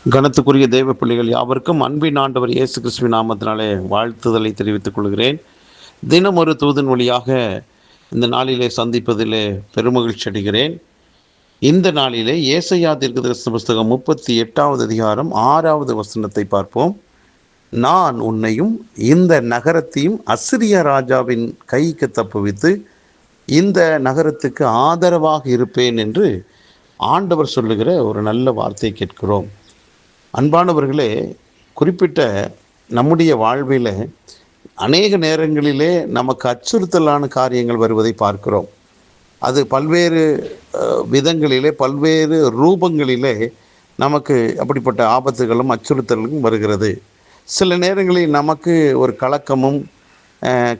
கனத்துக்குரிய தேவ பிள்ளைகள் யாவருக்கும் அன்பின் ஆண்டவர் இயேசு கிறிஸ்துவின் நாமத்தினாலே வாழ்த்துதலை தெரிவித்துக் கொள்கிறேன். தினம் ஒரு தூதன் வழியாக இந்த நாளிலே சந்திப்பதிலே பெருமகிழ்ச்சி அடைகிறேன். இந்த நாளிலே ஏசாயா தீர்க்கதரிசன புஸ்தகம் 38வது அதிகாரம் 6வது வசனத்தை பார்ப்போம். நான் உன்னையும் இந்த நகரத்தையும் அசிரிய ராஜாவின் கைக்கு தப்புவித்து இந்த நகரத்துக்கு ஆதரவாக இருப்பேன் என்று ஆண்டவர் சொல்லுகிற ஒரு நல்ல வார்த்தையை கேட்கிறோம். அன்பானவர்களே, குறிப்பிட்ட நம்முடைய வாழ்வில் அநேக நேரங்களிலே நமக்கு அச்சுறுத்தலான காரியங்கள் வருவதை பார்க்கிறோம். அது பல்வேறு விதங்களிலே பல்வேறு ரூபங்களிலே நமக்கு அப்படிப்பட்ட ஆபத்துகளும் அச்சுறுத்தல்களும் வருகிறது. சில நேரங்களில் நமக்கு ஒரு கலக்கமும்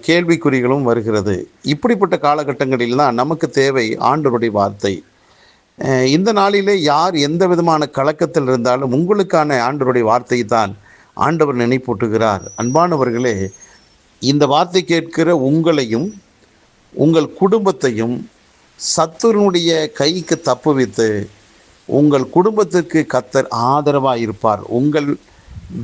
கேள்விக்குறிகளும் வருகிறது. இப்படிப்பட்ட காலகட்டங்களில் தான் நமக்கு தேவை ஆண்டவருடைய வார்த்தை. இந்த நாளிலே யார் எந்த விதமான கலக்கத்தில் இருந்தாலும் உங்களுக்கான ஆண்டவருடைய வார்த்தையை தான் ஆண்டவர் நினைப்பூட்டுகிறார். அன்பானவர்களே, இந்த வார்த்தை கேட்கிற உங்களையும் உங்கள் குடும்பத்தையும் சத்துருனுடைய கைக்கு தப்புவித்து உங்கள் குடும்பத்திற்கு கர்த்தர் ஆதரவாக இருப்பார். உங்கள்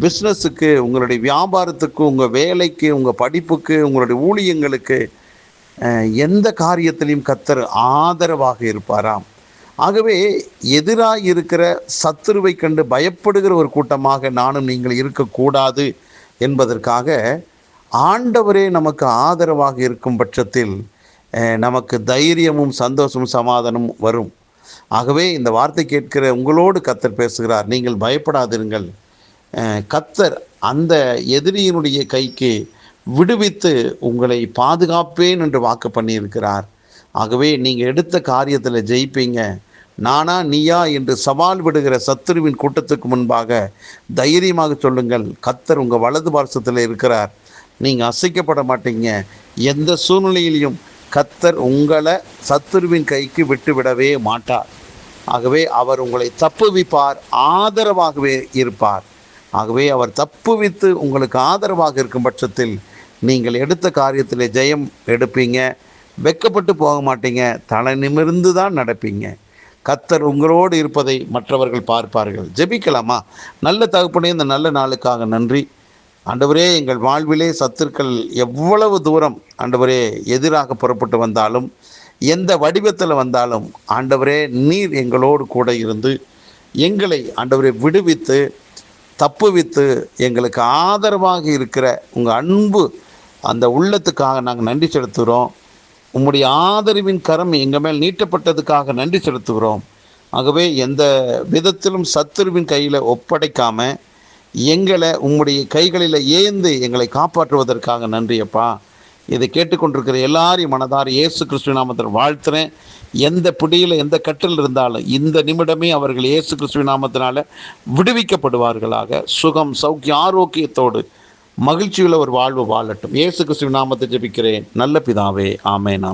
பிஸ்னஸுக்கு, உங்களுடைய வியாபாரத்துக்கு, உங்கள் வேலைக்கு, உங்கள் படிப்புக்கு, உங்களுடைய ஊழியங்களுக்கு எந்த காரியத்திலையும் கர்த்தர் ஆதரவாக இருப்பாராம். ஆகவே எதிராக இருக்கிற சத்துருவை கண்டு பயப்படுகிற ஒரு கூட்டமாக நானும் நீங்கள் இருக்கக்கூடாது என்பதற்காக ஆண்டவரே நமக்கு ஆதரவாக இருக்கும் பட்சத்தில் நமக்கு தைரியமும் சந்தோஷமும் சமாதானமும் வரும். ஆகவே இந்த வார்த்தை கேட்கிற உங்களோடு கர்த்தர் பேசுகிறார். நீங்கள் பயப்படாதிருங்கள். கர்த்தர் அந்த எதிரியினுடைய கைக்கு விடுவித்து உங்களை பாதுகாப்பேன் என்று வாக்கு பண்ணியிருக்கிறார். ஆகவே நீங்கள் எடுத்த காரியத்தில் ஜெயிப்பீங்க. நானா நீயா என்று சவால் விடுகிற சத்துருவின் கூட்டத்துக்கு முன்பாக தைரியமாக சொல்லுங்கள், கர்த்தர் உங்கள் வலது பார்சத்தில் இருக்கிறார். நீங்கள் அசைக்கப்பட மாட்டீங்க. எந்த சூழ்நிலையிலையும் கர்த்தர் உங்களை சத்துருவின் கைக்கு விட்டுவிடவே மாட்டார். ஆகவே அவர் உங்களை தப்புவிப்பார், ஆதரவாகவே இருப்பார். ஆகவே அவர் தப்புவித்து உங்களுக்கு ஆதரவாக இருக்கும் பட்சத்தில் நீங்கள் எடுத்த காரியத்தில் ஜெயம் எடுப்பீங்க. வெக்கப்பட்டு போக மாட்டீங்க. தலை நிமிர்ந்து தான் நடப்பீங்க. கர்த்தர் உங்களோடு இருப்பதை மற்றவர்கள் பார்ப்பார்கள். ஜெபிக்கலாமா? நல்ல தகப்பனே, இந்த நல்ல நாளுக்காக நன்றி ஆண்டவரே. எங்கள் வாழ்விலே சத்துருக்கள் எவ்வளவு தூரம் ஆண்டவரே எதிராக புறப்பட்டு வந்தாலும், எந்த வடிவத்தில் வந்தாலும் ஆண்டவரே நீர் எங்களோடு கூட இருந்து எங்களை ஆண்டவரே விடுவித்து தப்புவித்து எங்களுக்கு ஆதரவாக இருக்கிற உங்கள் அன்பு அந்த உள்ளத்துக்காக நாங்கள் நன்றி செலுத்துகிறோம். உம்முடைய ஆதரவின் கரம் எங்கள் மேல் நீட்டப்பட்டதுக்காக நன்றி செலுத்துகிறோம். ஆகவே எந்த விதத்திலும் சத்துருவின் கையில் ஒப்படைக்காமல் எங்களை உம்முடைய கைகளில் ஏந்து எங்களை காப்பாற்றுவதற்காக நன்றியப்பா. இதை கேட்டுக்கொண்டிருக்கிற எல்லாரையும் மனதார இயேசு கிறிஸ்துவின் நாமத்தில் வாழ்த்துறேன். எந்த பிடியில் எந்த கட்டில் இருந்தாலும் இந்த நிமிடமே அவர்கள் இயேசு கிறிஸ்துவின் நாமத்தினால விடுவிக்கப்படுவார்களாக. சுகம், சௌக்கியம், ஆரோக்கியத்தோடு மகிழ்ச்சியுள்ள ஒரு வாழ்வு வாழட்டும். இயேசு கிறிஸ்துவின் நாமத்தை ஜெபிக்கிறேன் நல்ல பிதாவே, ஆமென்.